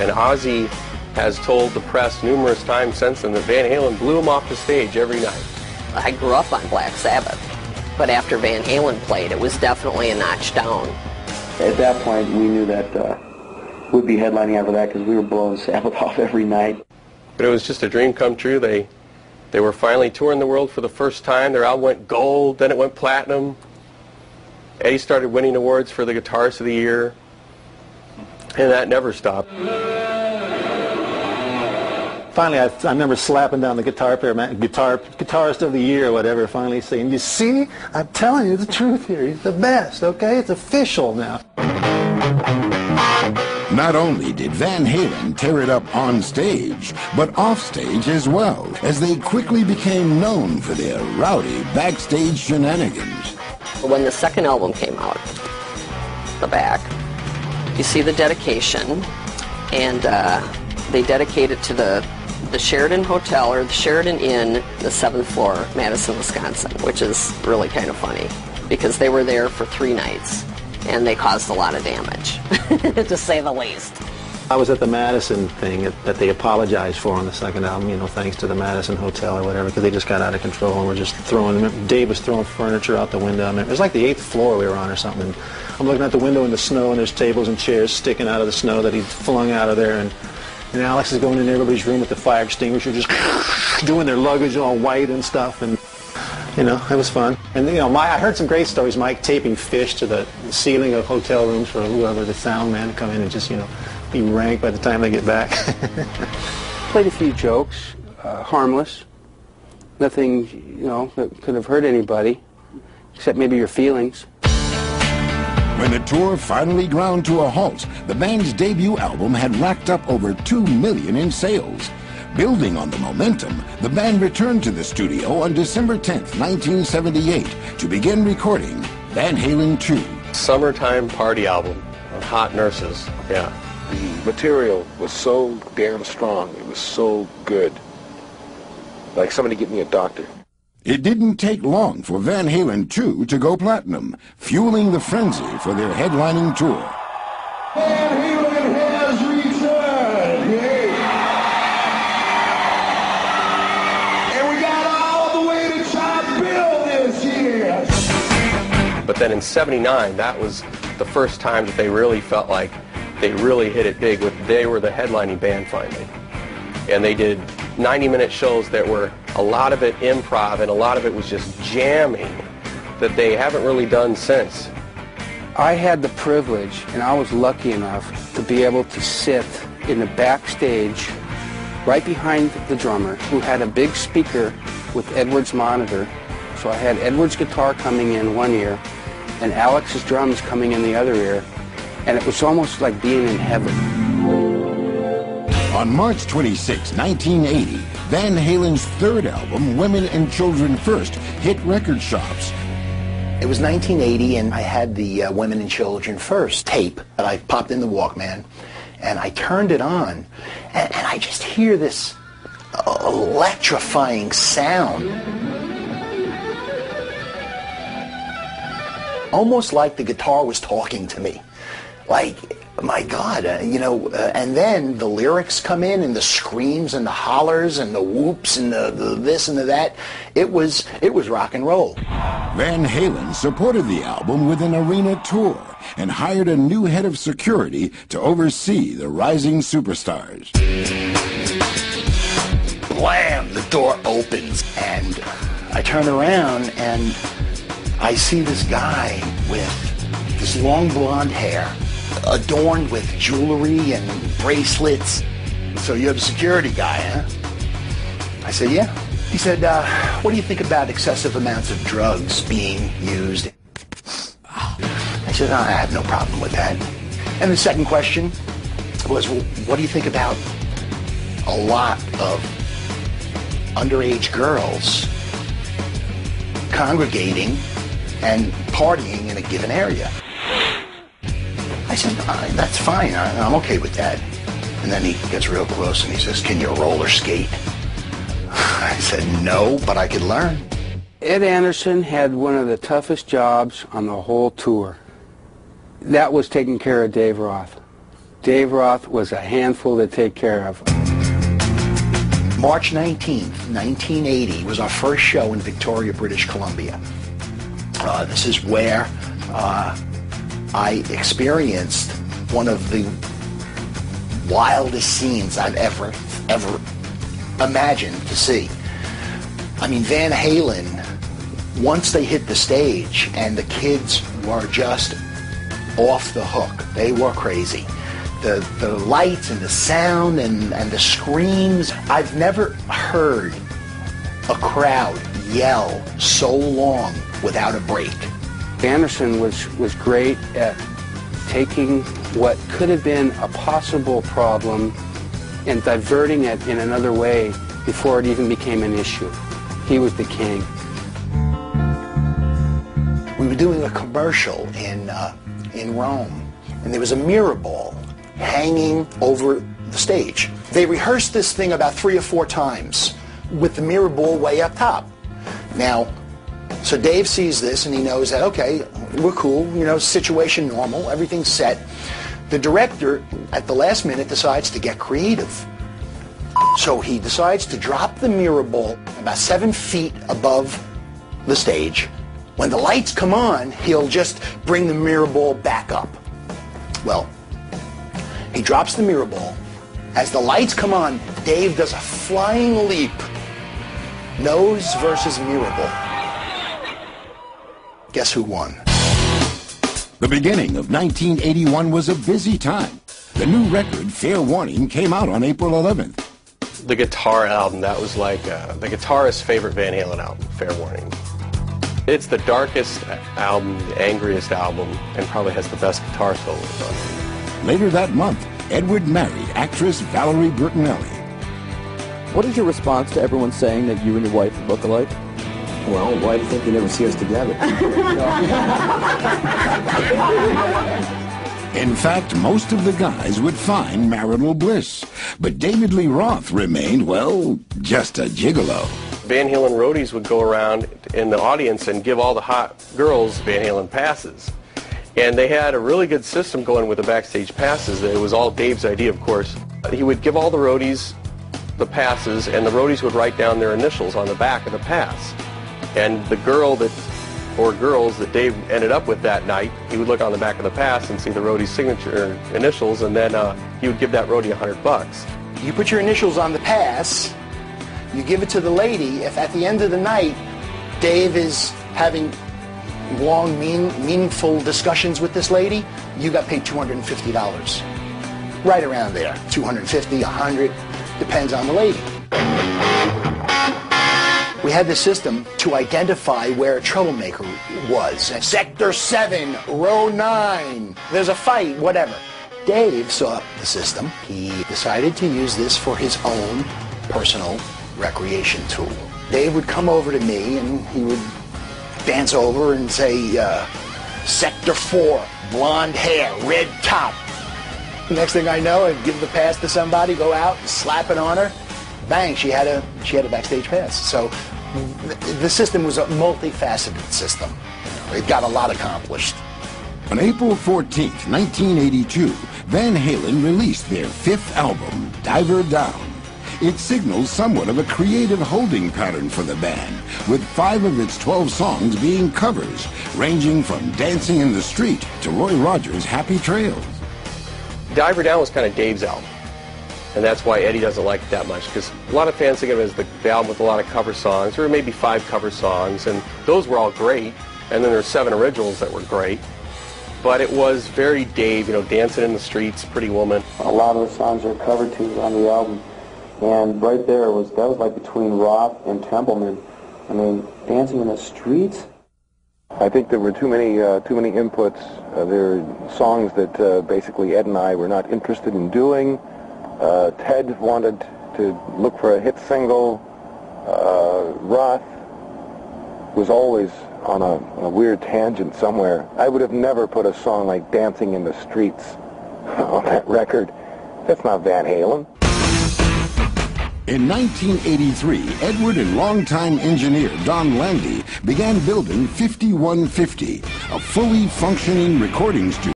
And Ozzy has told the press numerous times since then that Van Halen blew him off the stage every night. I grew up on Black Sabbath, but after Van Halen played, it was definitely a notch down. At that point, we knew that we'd be headlining after that because we were blowing Sabbath off every night. But it was just a dream come true. They were finally touring the world for the first time. Their album went gold, then it went platinum. Eddie started winning awards for the Guitarist of the Year, and that never stopped. Finally, I remember slapping down the guitar player, Guitarist of the Year or whatever, finally saying, "You see, I'm telling you the truth here. He's the best, okay? It's official now." Not only did Van Halen tear it up on stage, but off stage as well, as they quickly became known for their rowdy backstage shenanigans. When the second album came out, the back, you see the dedication, and they dedicate it to the Sheridan Hotel, or the Sheridan Inn, the 7th floor, Madison, Wisconsin, which is really kind of funny, because they were there for 3 nights, and they caused a lot of damage, to say the least. I was at the Madison thing that they apologized for on the second album, you know, thanks to the Madison Hotel or whatever, because they just got out of control and were just Dave was throwing furniture out the window. I mean, it was like the 8th floor we were on or something. And I'm looking out the window in the snow, and there's tables and chairs sticking out of the snow that he flung out of there, and Alex is going in everybody's room with the fire extinguisher, just doing their luggage all white and stuff, and you know, it was fun. And you know, I heard some great stories. Mike taping fish to the ceiling of hotel rooms for whoever, the sound man, to come in and just, you know, be rank by the time they get back. Played a few jokes, harmless. Nothing, you know, that could have hurt anybody, except maybe your feelings. When the tour finally ground to a halt, the band's debut album had racked up over 2 million in sales. Building on the momentum, the band returned to the studio on December 10th, 1978, to begin recording Van Halen 2. Summertime party album on Hot Nurses, yeah. The material was so damn strong, it was so good. Like somebody get me a doctor. It didn't take long for Van Halen 2 to go platinum, fueling the frenzy for their headlining tour. Van Halen has returned! Yay! And we got all the way to Top Bill this year! But then in '79, that was the first time that they really felt like they really hit it big. They were the headlining band finally. And they did 90-minute shows that were a lot of it improv and a lot of it was just jamming that they haven't really done since. I had the privilege, and I was lucky enough to be able to sit in the backstage right behind the drummer, who had a big speaker with Edward's monitor. So I had Edward's guitar coming in one ear and Alex's drums coming in the other ear, and it was almost like being in heaven. On March 26, 1980, Van Halen's third album, Women and Children First, hit record shops. It was 1980, and I had the Women and Children First tape that I popped in the Walkman, and I turned it on, and I just hear this electrifying sound. Almost like the guitar was talking to me. Like, my God, you know, and then the lyrics come in, and the screams and the hollers and the whoops and the this and the that. It was rock and roll. Van Halen supported the album with an arena tour and hired a new head of security to oversee the rising superstars. Blam! The door opens, and I turn around, and I see this guy with this long blonde hair, adorned with jewelry and bracelets. So you're the security guy, huh? I said, yeah. He said, what do you think about excessive amounts of drugs being used? I said, I have no problem with that. And the second question was, well, what do you think about a lot of underage girls congregating and partying in a given area? I said, that's fine, I'm okay with that. And then he gets real close and he says, can you roller skate? I said, no, but I could learn. Ed Anderson had one of the toughest jobs on the whole tour. That was taking care of Dave Roth. Dave Roth was a handful to take care of. March 19th, 1980 was our first show in Victoria, British Columbia. This is where I experienced one of the wildest scenes I've ever imagined to see. I mean, Van Halen, once they hit the stage, and the kids were just off the hook. They were crazy. The lights and the sound and the screams. I've never heard a crowd yell so long without a break. Anderson was great at taking what could have been a possible problem and diverting it in another way before it even became an issue. He was the king. We were doing a commercial in Rome, and there was a mirror ball hanging over the stage. They rehearsed this thing about 3 or 4 times with the mirror ball way up top. Now, so Dave sees this and he knows that, okay, we're cool, you know, situation normal, everything's set. The director, at the last minute, decides to get creative. So he decides to drop the mirror ball about 7 feet above the stage. When the lights come on, he'll just bring the mirror ball back up. Well, he drops the mirror ball. As the lights come on, Dave does a flying leap. Nose versus mirror ball. Guess who won? The beginning of 1981 was a busy time. The new record, Fair Warning, came out on April 11th. The guitar album, that was like the guitarist's favorite Van Halen album, Fair Warning. It's the darkest album, the angriest album, and probably has the best guitar solos on it. Later that month, Edward married actress Valerie Bertinelli. What is your response to everyone saying that you and your wife look alike? Well, why do you think they never see us together? In fact, most of the guys would find marital bliss. But David Lee Roth remained, well, just a gigolo. Van Halen roadies would go around in the audience and give all the hot girls Van Halen passes. And they had a really good system going with the backstage passes. It was all Dave's idea, of course. He would give all the roadies the passes, and the roadies would write down their initials on the back of the pass. And the girl that, or girls that Dave ended up with that night, he would look on the back of the pass and see the roadie's signature initials, and then he would give that roadie $100. You put your initials on the pass, you give it to the lady. If at the end of the night, Dave is having long, meaningful discussions with this lady, you got paid $250. Right around there. $250, $100, depends on the lady. We had the system to identify where a troublemaker was. Sector 7, row 9, there's a fight, whatever. Dave saw the system. He decided to use this for his own personal recreation tool. Dave would come over to me and he would dance over and say, Sector 4, blonde hair, red top. The next thing I know, I'd give the pass to somebody, go out, slap it on her. Bang, she had a backstage pass. So the system was a multifaceted system. It got a lot accomplished. On April 14th, 1982, Van Halen released their 5th album, Diver Down. It signals somewhat of a creative holding pattern for the band, with 5 of its 12 songs being covers, ranging from Dancing in the Street to Roy Rogers' Happy Trails. Diver Down was kind of Dave's album, and that's why Eddie doesn't like it that much, because a lot of fans think of it as the album with a lot of cover songs, or maybe 5 cover songs, and those were all great, and then there's 7 originals that were great. But it was very Dave, you know, Dancing in the Streets, Pretty Woman. A lot of the songs are cover tunes on the album, and right there that was like between Roth and Templeman. I mean, Dancing in the Streets. I think there were too many inputs. There are songs that basically Ed and I were not interested in doing. Ted wanted to look for a hit single. Roth was always on a weird tangent somewhere. I would have never put a song like Dancing in the Streets on that record. That's not Van Halen. In 1983, Edward and longtime engineer Don Landy began building 5150, a fully functioning recording studio.